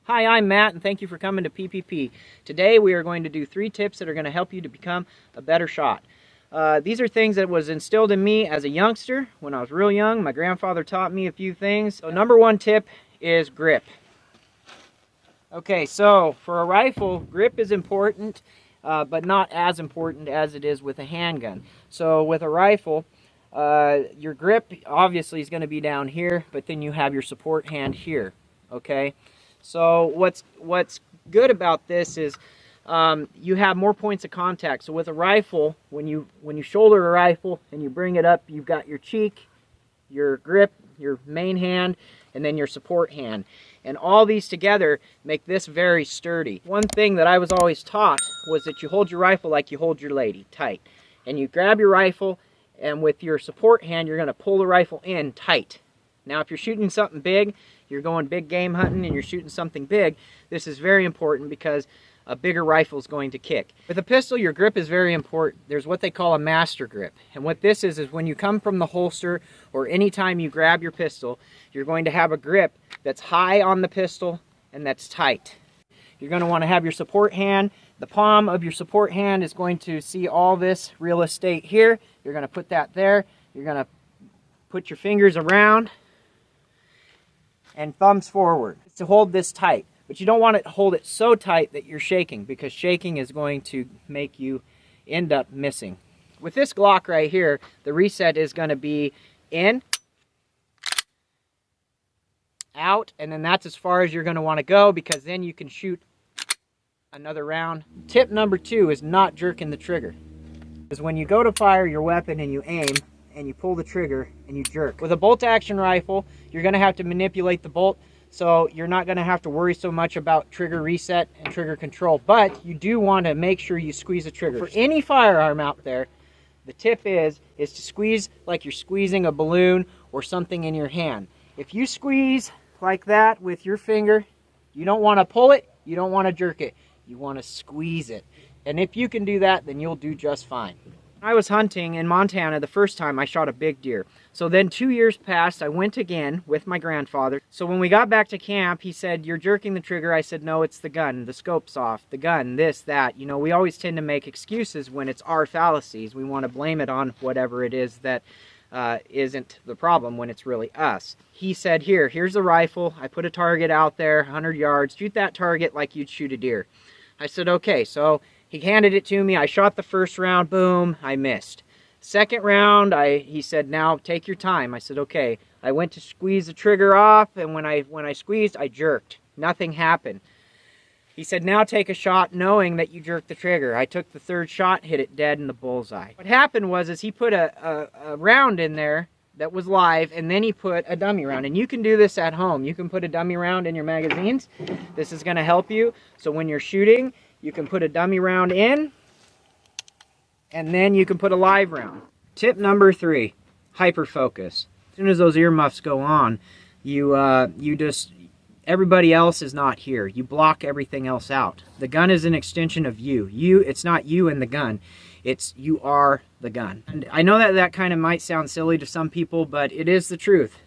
Hi, I'm Matt, and thank you for coming to PPP. Today we are going to do 3 tips that are going to help you to become a better shot. These are things that was instilled in me as a youngster. When I was real young, my grandfather taught me a few things. So number 1 tip is grip. Okay, so for a rifle, grip is important, but not as important as it is with a handgun. So with a rifle, your grip obviously is going to be down here, but then you have your support hand here. Okay, so what's good about this is you have more points of contact. So with a rifle, when you shoulder a rifle and you bring it up, you've got your cheek, your grip, your main hand, and then your support hand. And all these together make this very sturdy. One thing that I was always taught was that you hold your rifle like you hold your lady, tight. And you grab your rifle, and with your support hand, you're going to pull the rifle in tight. Now, if you're shooting something big, you're going big game hunting and you're shooting something big, this is very important because a bigger rifle is going to kick. With a pistol, your grip is very important. There's what they call a master grip. And what this is when you come from the holster or anytime you grab your pistol, you're going to have a grip that's high on the pistol and that's tight. You're going to want to have your support hand. The palm of your support hand is going to see all this real estate here. You're going to put that there. You're going to put your fingers around and thumbs forward to hold this tight. But you don't want to hold it so tight that you're shaking, because shaking is going to make you end up missing. With this Glock right here, the reset is going to be in, out, and then that's as far as you're going to want to go, because then you can shoot another round. Tip number 2 is not jerking the trigger. Because when you go to fire your weapon and you aim, and you pull the trigger and you jerk. With a bolt action rifle, you're going to have to manipulate the bolt, so you're not going to have to worry so much about trigger reset and trigger control, but you do want to make sure you squeeze the trigger. For any firearm out there, the tip is to squeeze like you're squeezing a balloon or something in your hand. If you squeeze like that with your finger, you don't want to pull it, you don't want to jerk it, you want to squeeze it. And if you can do that, then you'll do just fine. I was hunting in Montana the first time I shot a big deer. So then 2 years passed, I went again with my grandfather. So when we got back to camp, he said, "You're jerking the trigger." I said, "No, it's the gun, the scope's off, the gun, this, that." You know, we always tend to make excuses when it's our fallacies. We want to blame it on whatever it is that isn't the problem when it's really us. He said, here's the rifle. I put a target out there, 100 yards. Shoot that target like you'd shoot a deer. I said, okay. So he handed it to me. I shot the first round. Boom, I missed. Second round, he said, "Now take your time." I said, okay. I went to squeeze the trigger off, and when I squeezed, I jerked. Nothing happened. He said, "Now take a shot knowing that you jerked the trigger." I took the third shot, hit it dead in the bullseye. What happened was he put a round in there that was live, and then he put a dummy round. And you can do this at home. You can put a dummy round in your magazines. This is going to help you. So when you're shooting, you can put a dummy round in, and then you can put a live round. Tip number 3, hyper focus. As soon as those earmuffs go on, everybody else is not here. You block everything else out. The gun is an extension of you. It's not you and the gun. It's you are the gun. And I know that kind of might sound silly to some people, but it is the truth.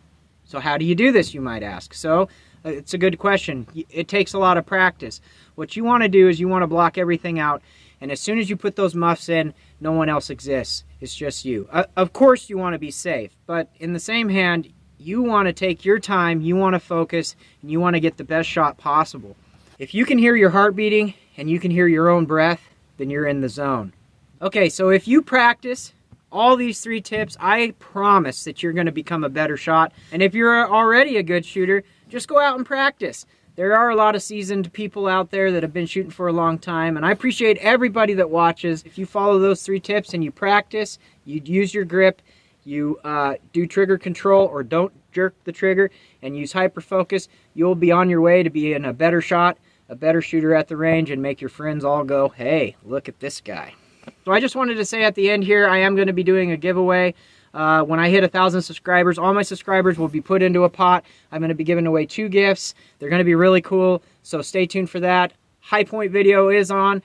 So how do you do this, you might ask? So it's a good question. It takes a lot of practice. What you want to do is you want to block everything out, and as soon as you put those muffs in, no one else exists. It's just you. Of course you want to be safe, but in the same hand, you want to take your time, you want to focus, and you want to get the best shot possible. If you can hear your heart beating and you can hear your own breath, then you're in the zone. Okay, so if you practice all these 3 tips, I promise that you're going to become a better shot. And if you're already a good shooter, just go out and practice. There are a lot of seasoned people out there that have been shooting for a long time, and I appreciate everybody that watches. If you follow those 3 tips and you practice, you use your grip, you do trigger control or don't jerk the trigger, and use hyper focus, you'll be on your way to being a better shot, a better shooter at the range, and make your friends all go, "Hey, look at this guy." So I just wanted to say at the end here, I am going to be doing a giveaway. When I hit 1,000 subscribers, all my subscribers will be put into a pot. I'm going to be giving away 2 gifts. They're going to be really cool, so stay tuned for that. High point video is on.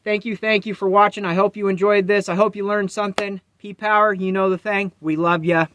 Thank you for watching. I hope you enjoyed this. I hope you learned something. P-Power, you know the thing. We love ya.